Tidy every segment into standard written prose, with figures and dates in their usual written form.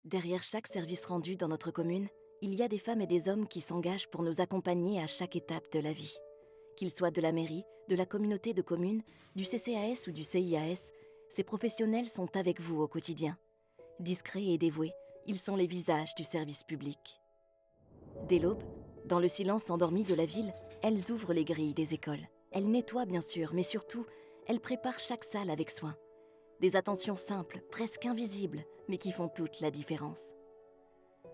Derrière chaque service rendu dans notre commune, il y a des femmes et des hommes qui s'engagent pour nous accompagner à chaque étape de la vie. Qu'ils soient de la mairie, de la communauté de communes, du CCAS ou du CIAS, ces professionnels sont avec vous au quotidien. Discrets et dévoués, ils sont les visages du service public. Dès l'aube, dans le silence endormi de la ville, elles ouvrent les grilles des écoles. Elles nettoient bien sûr, mais surtout, elles préparent chaque salle avec soin. Des attentions simples, presque invisibles, mais qui font toute la différence.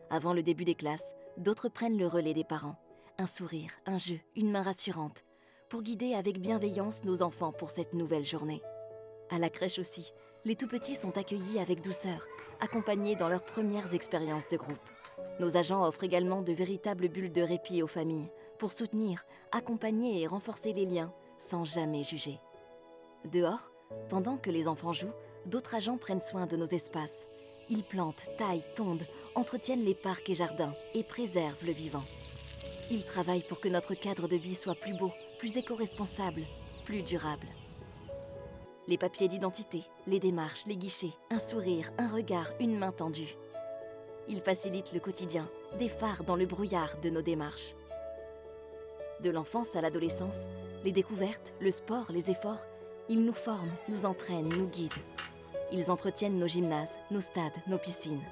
Avant le début des classes, d'autres prennent le relais des parents. Un sourire, un jeu, une main rassurante, pour guider avec bienveillance nos enfants pour cette nouvelle journée. À la crèche aussi, les tout-petits sont accueillis avec douceur, accompagnés dans leurs premières expériences de groupe. Nos agents offrent également de véritables bulles de répit aux familles, pour soutenir, accompagner et renforcer les liens, sans jamais juger. Dehors, pendant que les enfants jouent, d'autres agents prennent soin de nos espaces. Ils plantent, taillent, tondent, entretiennent les parcs et jardins et préservent le vivant. Ils travaillent pour que notre cadre de vie soit plus beau, plus éco-responsable, plus durable. Les papiers d'identité, les démarches, les guichets, un sourire, un regard, une main tendue. Ils facilitent le quotidien, des phares dans le brouillard de nos démarches. De l'enfance à l'adolescence, les découvertes, le sport, les efforts, ils nous forment, nous entraînent, nous guident. Ils entretiennent nos gymnases, nos stades, nos piscines.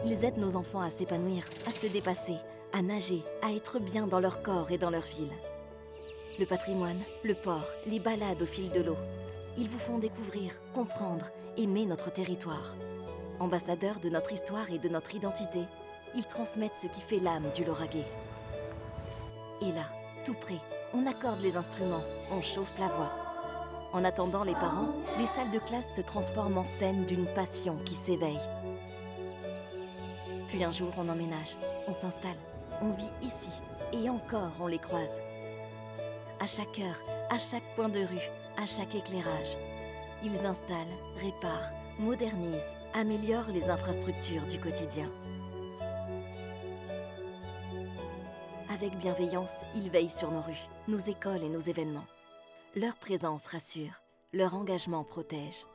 Ils aident nos enfants à s'épanouir, à se dépasser, à nager, à être bien dans leur corps et dans leur ville. Le patrimoine, le port, les balades au fil de l'eau. Ils vous font découvrir, comprendre, aimer notre territoire. Ambassadeurs de notre histoire et de notre identité, ils transmettent ce qui fait l'âme du Lauragais. Et là, tout près, on accorde les instruments, on chauffe la voix. En attendant les parents, les salles de classe se transforment en scène d'une passion qui s'éveille. Puis un jour, on emménage, on s'installe, on vit ici, et encore on les croise. À chaque heure, à chaque coin de rue, à chaque éclairage, ils installent, réparent, modernisent, améliorent les infrastructures du quotidien. Avec bienveillance, ils veillent sur nos rues, nos écoles et nos événements. Leur présence rassure, leur engagement protège.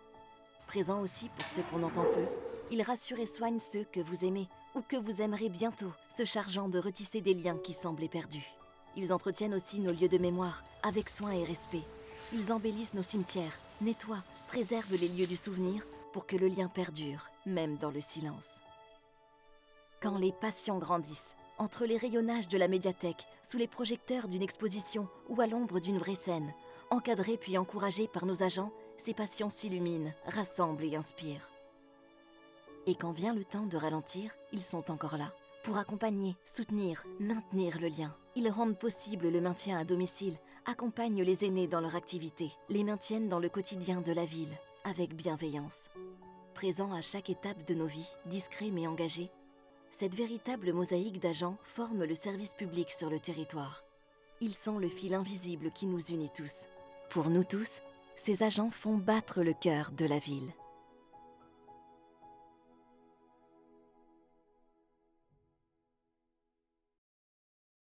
Présents aussi pour ceux qu'on entend peu, ils rassurent et soignent ceux que vous aimez ou que vous aimerez bientôt, se chargeant de retisser des liens qui semblaient perdus. Ils entretiennent aussi nos lieux de mémoire, avec soin et respect. Ils embellissent nos cimetières, nettoient, préservent les lieux du souvenir pour que le lien perdure, même dans le silence. Quand les passions grandissent, entre les rayonnages de la médiathèque, sous les projecteurs d'une exposition ou à l'ombre d'une vraie scène, encadrés puis encouragés par nos agents, ces passions s'illuminent, rassemblent et inspirent. Et quand vient le temps de ralentir, ils sont encore là, pour accompagner, soutenir, maintenir le lien. Ils rendent possible le maintien à domicile, accompagnent les aînés dans leur activité, les maintiennent dans le quotidien de la ville, avec bienveillance. Présents à chaque étape de nos vies, discrets mais engagés, cette véritable mosaïque d'agents forme le service public sur le territoire. Ils sont le fil invisible qui nous unit tous. Pour nous tous, ces agents font battre le cœur de la ville.